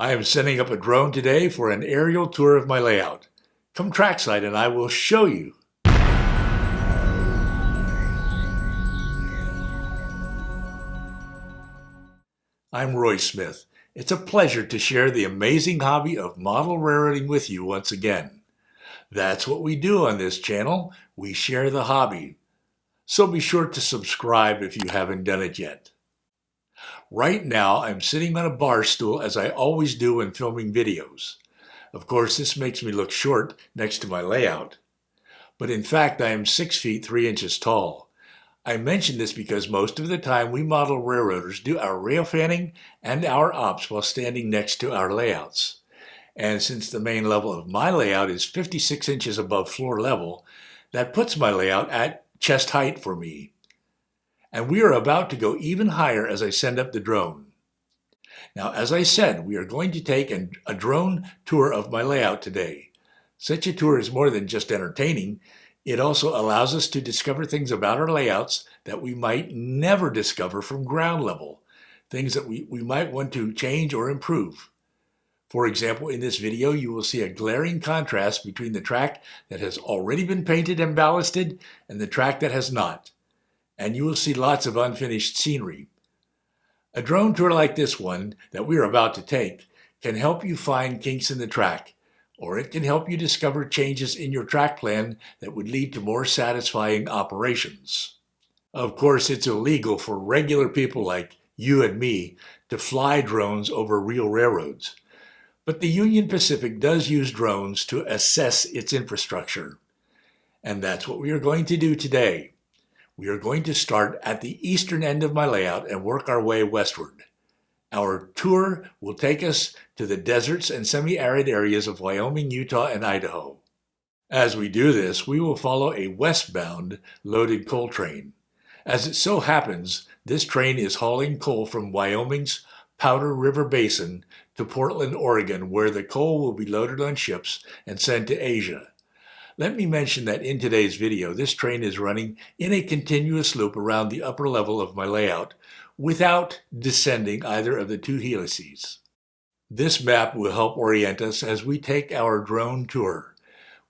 I am setting up a drone today for an aerial tour of my layout. Come trackside and I will show you. I'm Roy Smith. It's a pleasure to share the amazing hobby of model railroading with you once again. That's what we do on this channel. We share the hobby. So be sure to subscribe if you haven't done it yet. Right now, I'm sitting on a bar stool as I always do when filming videos. Of course, this makes me look short next to my layout. But in fact, I am 6 feet 3 inches tall. I mention this because most of the time we model railroaders do our rail fanning and our ops while standing next to our layouts. And since the main level of my layout is 56 inches above floor level, that puts my layout at chest height for me. And we are about to go even higher as I send up the drone. Now, as I said, we are going to take a drone tour of my layout today. Such a tour is more than just entertaining. It also allows us to discover things about our layouts that we might never discover from ground level, things that we might want to change or improve. For example, in this video, you will see a glaring contrast between the track that has already been painted and ballasted and the track that has not. And you will see lots of unfinished scenery. A drone tour like this one that we are about to take can help you find kinks in the track, or it can help you discover changes in your track plan that would lead to more satisfying operations. Of course, it's illegal for regular people like you and me to fly drones over real railroads. But the Union Pacific does use drones to assess its infrastructure. And that's what we are going to do today. We are going to start at the eastern end of my layout and work our way westward. Our tour will take us to the deserts and semi-arid areas of Wyoming, Utah, and Idaho. As we do this, we will follow a westbound loaded coal train. As it so happens, this train is hauling coal from Wyoming's Powder River Basin to Portland, Oregon, where the coal will be loaded on ships and sent to Asia. Let me mention that in today's video, this train is running in a continuous loop around the upper level of my layout without descending either of the two helices. This map will help orient us as we take our drone tour.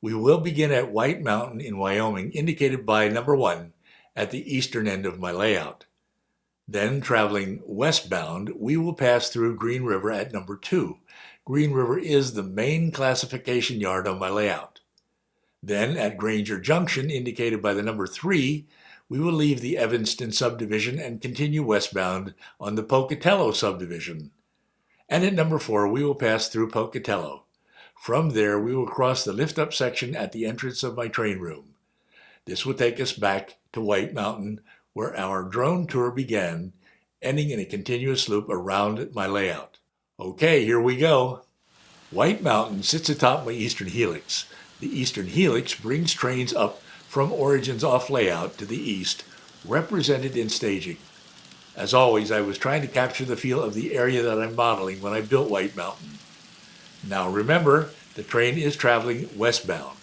We will begin at White Mountain in Wyoming, indicated by number 1 at the eastern end of my layout. Then, traveling westbound, we will pass through Green River at number 2. Green River is the main classification yard on my layout. Then, at Granger Junction, indicated by the number 3, we will leave the Evanston Subdivision and continue westbound on the Pocatello Subdivision. And at number 4, we will pass through Pocatello. From there, we will cross the lift-up section at the entrance of my train room. This will take us back to White Mountain, where our drone tour began, ending in a continuous loop around my layout. Okay, here we go. White Mountain sits atop my eastern helix. The eastern helix brings trains up from origins off layout to the east, represented in staging. As always, I was trying to capture the feel of the area that I'm modeling when I built White Mountain. Now remember, the train is traveling westbound.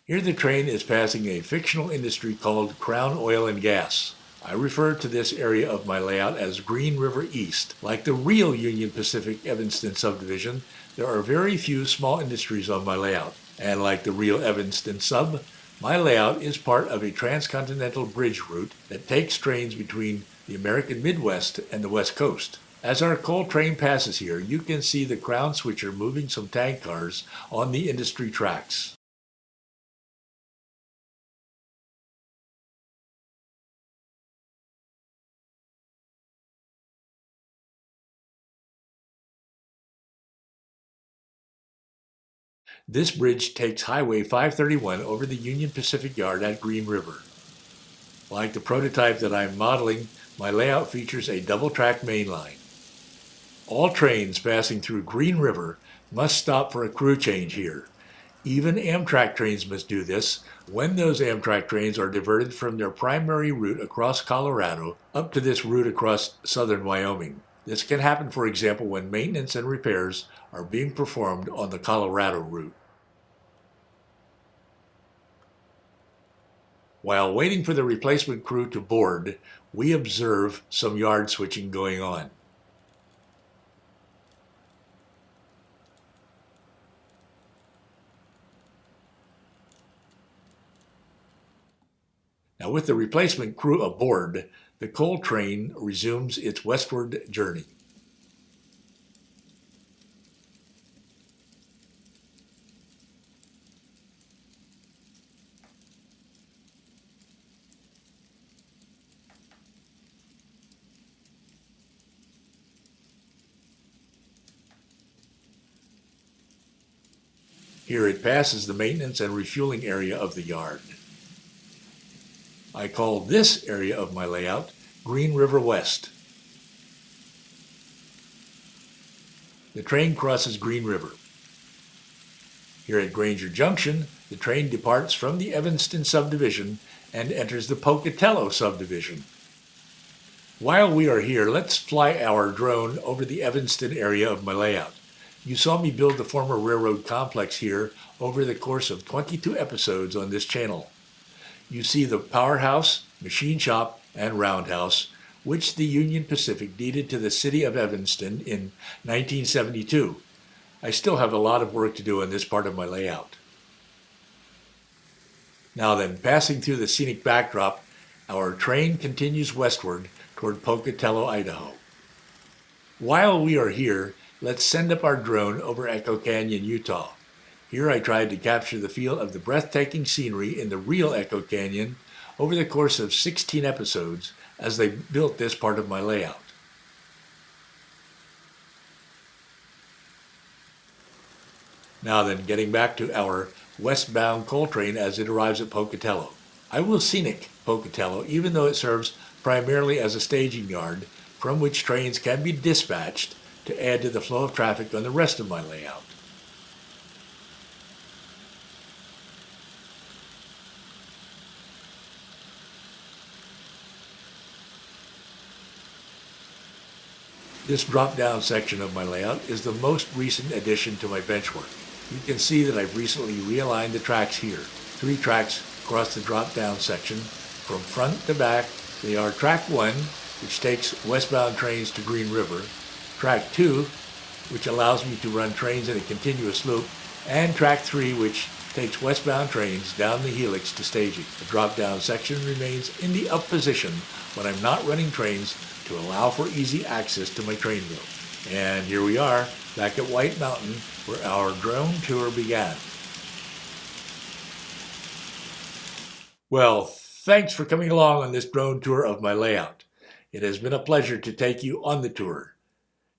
Here the train is passing a fictional industry called Crown Oil and Gas. I refer to this area of my layout as Green River East. Like the real Union Pacific Evanston subdivision, there are very few small industries on my layout. And like the real Evanston sub, my layout is part of a transcontinental bridge route that takes trains between the American Midwest and the West Coast. As our coal train passes here, you can see the Crown Switcher moving some tank cars on the industry tracks. This bridge takes Highway 531 over the Union Pacific Yard at Green River. Like the prototype that I'm modeling, my layout features a double-track main line. All trains passing through Green River must stop for a crew change here. Even Amtrak trains must do this when those Amtrak trains are diverted from their primary route across Colorado up to this route across southern Wyoming. This can happen, for example, when maintenance and repairs are being performed on the Colorado route. While waiting for the replacement crew to board, we observe some yard switching going on. Now, with the replacement crew aboard, the coal train resumes its westward journey. Here it passes the maintenance and refueling area of the yard. I call this area of my layout Green River West. The train crosses Green River. Here at Granger Junction, the train departs from the Evanston Subdivision and enters the Pocatello Subdivision. While we are here, let's fly our drone over the Evanston area of my layout. You saw me build the former railroad complex here over the course of 22 episodes on this channel. You see the powerhouse, machine shop, and roundhouse, which the Union Pacific deeded to the city of Evanston in 1972. I still have a lot of work to do on this part of my layout. Now then, passing through the scenic backdrop, our train continues westward toward Pocatello, Idaho. While we are here, let's send up our drone over Echo Canyon, Utah. Here I tried to capture the feel of the breathtaking scenery in the real Echo Canyon over the course of 16 episodes as they built this part of my layout. Now then, getting back to our westbound coal train as it arrives at Pocatello. I will scenic Pocatello even though it serves primarily as a staging yard from which trains can be dispatched to add to the flow of traffic on the rest of my layout. This drop-down section of my layout is the most recent addition to my benchwork. You can see that I've recently realigned the tracks here. 3 tracks cross the drop-down section from front to back. They are track 1, which takes westbound trains to Green River, track 2, which allows me to run trains in a continuous loop, and track 3, which takes westbound trains down the helix to staging. The drop-down section remains in the up position when I'm not running trains to allow for easy access to my train wheel. And here we are, back at White Mountain, where our drone tour began. Well, thanks for coming along on this drone tour of my layout. It has been a pleasure to take you on the tour.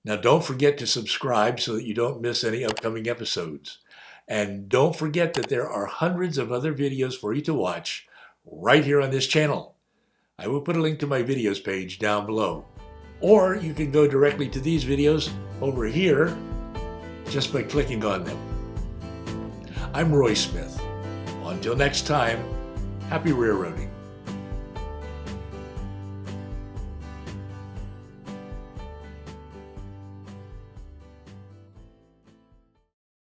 Now don't forget to subscribe so that you don't miss any upcoming episodes. And don't forget that there are hundreds of other videos for you to watch right here on this channel. I will put a link to my videos page down below. Or you can go directly to these videos over here just by clicking on them. I'm Roy Smith. Until next time, happy railroading.